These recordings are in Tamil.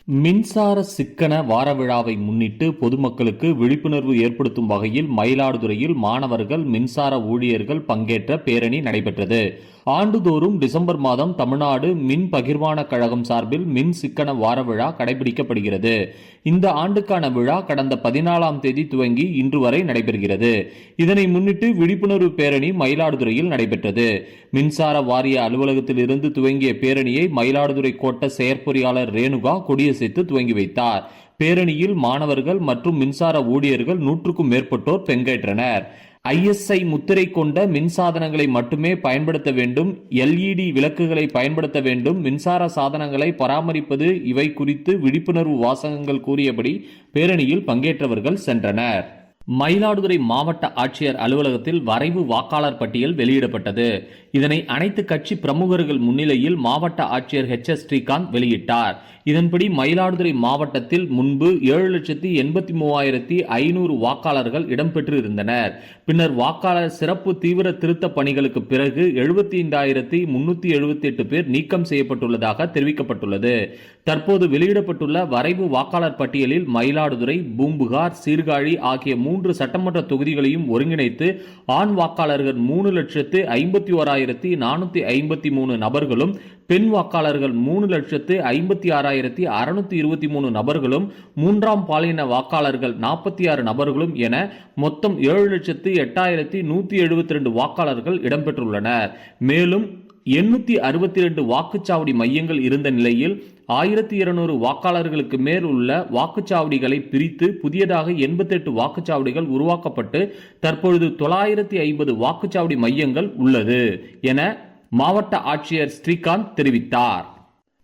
மின்சார சிக்கன வார விழாவை முன்னிட்டு பொதுமக்களுக்கு விழிப்புணர்வு ஏற்படுத்தும் வகையில் மயிலாடுதுறையில் மாணவர்கள், மின்சார ஊழியர்கள் பங்கேற்ற பேரணி நடைபெற்றது. ஆண்டுதோறும் டிசம்பர் மாதம் தமிழ்நாடு மின் பகிர்மான கழகம் சார்பில் மின் சிக்கன வார விழா கடைபிடிக்கப்படுகிறது. இந்த ஆண்டுக்கான விழா கடந்த 14ஆம் தேதி துவங்கி இன்று வரை நடைபெறுகிறது. இதனை முன்னிட்டு விழிப்புணர்வு பேரணி மயிலாடுதுறையில் நடைபெற்றது. மின்சார வாரிய அலுவலகத்தில் இருந்து துவங்கிய பேரணியை மயிலாடுதுறை கோட்ட செயற்பொறியாளர் ரேணுகா கொடியசைத்து துவங்கி வைத்தார். பேரணியில் மாணவர்கள் மற்றும் மின்சார ஊழியர்கள் 100க்கும் மேற்பட்டோர் பங்கேற்றனர். ISI முத்திரை கொண்ட மின்சாதனங்களை மட்டுமே பயன்படுத்த வேண்டும், LED விளக்குகளை பயன்படுத்த வேண்டும், மின்சார சாதனங்களை பராமரிப்பது இவை குறித்து விழிப்புணர்வு வாசகங்கள் கூறியபடி பேரணியில் பங்கேற்றவர்கள் சென்றனர். மயிலாடுதுறை மாவட்ட ஆட்சியர் அலுவலகத்தில் வரைவு வாக்காளர் பட்டியல் வெளியிடப்பட்டது. இதனை அனைத்து கட்சி பிரமுகர்கள் முன்னிலையில் மாவட்ட ஆட்சியர் HS ஸ்ரீகாந்த் வெளியிட்டார். இதன்படி மயிலாடுதுறை மாவட்டத்தில் முன்பு 7,83,500 வாக்காளர்கள் இடம்பெற்று இருந்தனர். பின்னர் வாக்காளர் சிறப்பு தீவிர திருத்த பணிகளுக்கு பிறகு 75,378 பேர் நீக்கம் செய்யப்பட்டுள்ளதாக தெரிவிக்கப்பட்டுள்ளது. தற்போது வெளியிடப்பட்டுள்ள வரைவு வாக்காளர் பட்டியலில் மயிலாடுதுறை, பூம்புகார், சீர்காழி ஆகிய 3 சட்டமன்ற தொகுதிகளையும் ஒருங்கிணைத்து ஆண் வாக்காளர்கள் 3,51,453 நபர்களும், பெண் வாக்காளர்கள் 3,56,623 நபர்களும், மூன்றாம் பாலின வாக்காளர்கள் 46 நபர்களும் என மொத்தம் 7,08,172 வாக்காளர்கள் இடம்பெற்றுள்ளனர். மேலும் 862 வாக்குச்சாவடி மையங்கள் இருந்த நிலையில் 1200 வாக்காளர்களுக்கு மேல் உள்ள வாக்குச்சாவடிகளை பிரித்து புதியதாக 88 வாக்குச்சாவடிகள் உருவாக்கப்பட்டு தற்பொழுது 950 வாக்குச்சாவடி மையங்கள் உள்ளது என மாவட்ட ஆட்சியர் ஸ்ரீகாந்த் தெரிவித்தார்.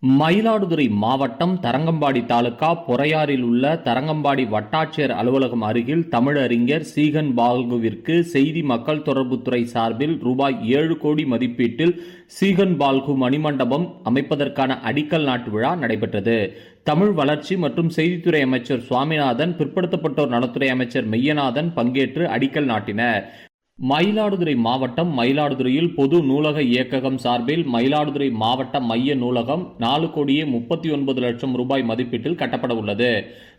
மயிலாடுதுறை மாவட்டம் தரங்கம்பாடி தாலுகா பொறையாறில் உள்ள தரங்கம்பாடி வட்டாட்சியர் அலுவலகம் அருகில் தமிழறிஞர் சீகன் பால்குவிற்கு செய்தி மக்கள் தொடர்புத்துறை சார்பில் ரூபாய் 7 கோடி மதிப்பீட்டில் சீகன் பால்கு மணிமண்டபம் அமைப்பதற்கான அடிக்கல் நாட்டு விழா நடைபெற்றது. தமிழ் வளர்ச்சி மற்றும் செய்தித்துறை அமைச்சர் சுவாமிநாதன், பிற்படுத்தப்பட்டோர் நலத்துறை அமைச்சர் மெய்யநாதன் பங்கேற்று அடிக்கல் நாட்டினர். மயிலாடுதுறை மாவட்டம் மயிலாடுதுறையில் பொது நூலக இயக்ககம் சார்பில் மயிலாடுதுறை மாவட்ட மைய நூலகம் 4,39,00,000 ரூபாய் மதிப்பீட்டில் கட்டப்பட உள்ளது.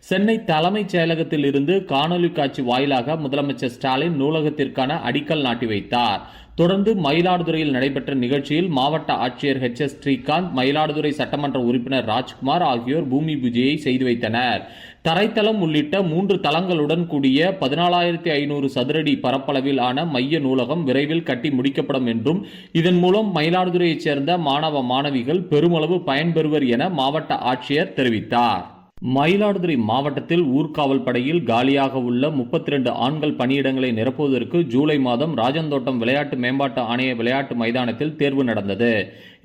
சென்னை தலைமைச் செயலகத்தில் இருந்து காணொலி காட்சி வாயிலாக முதலமைச்சர் ஸ்டாலின் நூலகத்திற்கான அடிக்கல் நாட்டி வைத்தார். தொடர்ந்து மயிலாடுதுறையில் நடைபெற்ற நிகழ்ச்சியில் மாவட்ட ஆட்சியர் HS ஸ்ரீகாந்த், மயிலாடுதுறை சட்டமன்ற உறுப்பினர் ராஜ்குமார் ஆகியோர் பூமி பூஜையை செய்து வைத்தனர். தரைத்தளம் உள்ளிட்ட 3 தளங்களுடன் கூடிய 14,500 சதுரடி பரப்பளவில் ஆன மைய நூலகம் விரைவில் கட்டி முடிக்கப்படும் என்றும், இதன் மூலம் மயிலாடுதுறையைச் சேர்ந்த மாணவ மாணவிகள் பெருமளவு பயன்பெறுவர் என மாவட்ட ஆட்சியர் தெரிவித்தார். மயிலாடுதுறை மாவட்டத்தில் ஊர்காவல் படையில் காலியாக உள்ள 32 ஆண்கள் பணியிடங்களை நிரப்புவதற்கு ஜூலை மாதம் ராஜந்தோட்டம் விளையாட்டு மேம்பாட்டு ஆணைய விளையாட்டு மைதானத்தில் தேர்வு நடந்தது.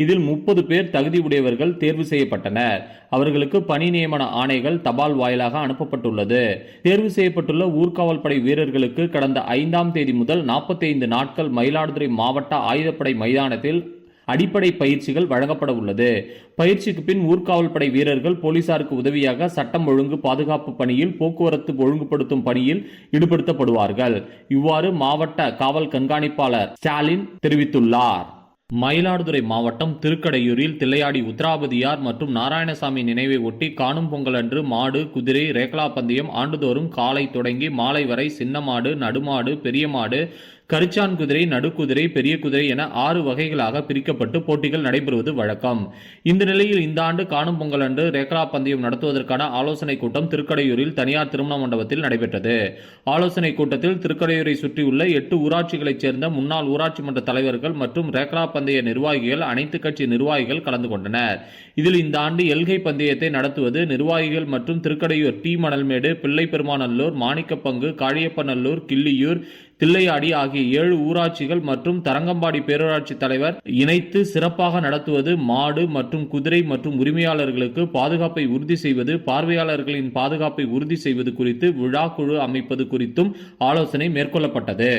இதில் 30 பேர் தகுதி உடையவர்கள் தேர்வு செய்யப்பட்டனர். அவர்களுக்கு பணி நியமன ஆணைகள் தபால் வாயிலாக அனுப்பப்பட்டுள்ளது. தேர்வு செய்யப்பட்டுள்ள ஊர்காவல் படை வீரர்களுக்கு கடந்த 5ஆம் தேதி முதல் 45 நாட்கள் மயிலாடுதுறை மாவட்ட ஆயுதப்படை மைதானத்தில் அடிப்படை பயிற்சிகள் வழங்கப்பட உள்ளது. பயிற்சிக்கு பின் ஊர்காவல் படை வீரர்கள் போலீசாருக்கு உதவியாக சட்டம் ஒழுங்கு பாதுகாப்பு பணியில், போக்குவரத்து ஒழுங்குபடுத்தும் பணியில் ஈடுபடுத்தப்படுவார்கள். இவ்வாறு மாவட்ட காவல் கண்காணிப்பாளர் ஸ்டாலின் தெரிவித்துள்ளார். மயிலாடுதுறை மாவட்டம் திருக்கடையூரில் தில்லையாடி உத்தராபதியார் மற்றும் நாராயணசாமி நினைவை ஒட்டி காணும் பொங்கல் அன்று மாடு, குதிரை, ரேக்லா பந்தயம் ஆண்டுதோறும் காலை தொடங்கி மாலை வரை சின்ன மாடு, நடுமாடு, பெரிய மாடு, கரிச்சான் குதிரை, நடுக்குதிரை, பெரிய குதிரை என 6 வகைகளாக பிரிக்கப்பட்டு போட்டிகள் நடைபெறுவது வழக்கம். இந்த நிலையில் இந்த ஆண்டு காணும் பொங்கல் அன்று ரேக்லா பந்தயம் நடத்துவதற்கான ஆலோசனை கூட்டம் திருக்கடையூரில் தனியார் திருமண மண்டபத்தில் நடைபெற்றது. ஆலோசனை கூட்டத்தில் திருக்கடையூரை சுற்றியுள்ள 8 ஊராட்சிகளைச் சேர்ந்த முன்னாள் ஊராட்சி மன்ற தலைவர்கள் மற்றும் ரேக்லா பந்தய நிர்வாகிகள், அனைத்து கட்சி நிர்வாகிகள் கலந்து கொண்டனர். இதில் இந்த ஆண்டு எல்கை பந்தயத்தை நடத்துவது நிர்வாகிகள் மற்றும் திருக்கடையூர் டி மணல்மேடு, பிள்ளை பெருமாநல்லூர், மாணிக்கப்பங்கு, காழியப்பநல்லூர், கிள்ளியூர், தில்லையாடி ஆகிய 7 ஊராட்சிகள் மற்றும் தரங்கம்பாடி பேரூராட்சி தலைவர் இணைத்து சிறப்பாக நடத்துவது, மாடு மற்றும் குதிரை மற்றும் உரிமையாளர்களுக்கு பாதுகாப்பை உறுதி செய்வது, பார்வையாளர்களின் பாதுகாப்பை உறுதி செய்வது குறித்து விழா குழு அமைப்பது குறித்தும் ஆலோசனை மேற்கொள்ளப்பட்டது.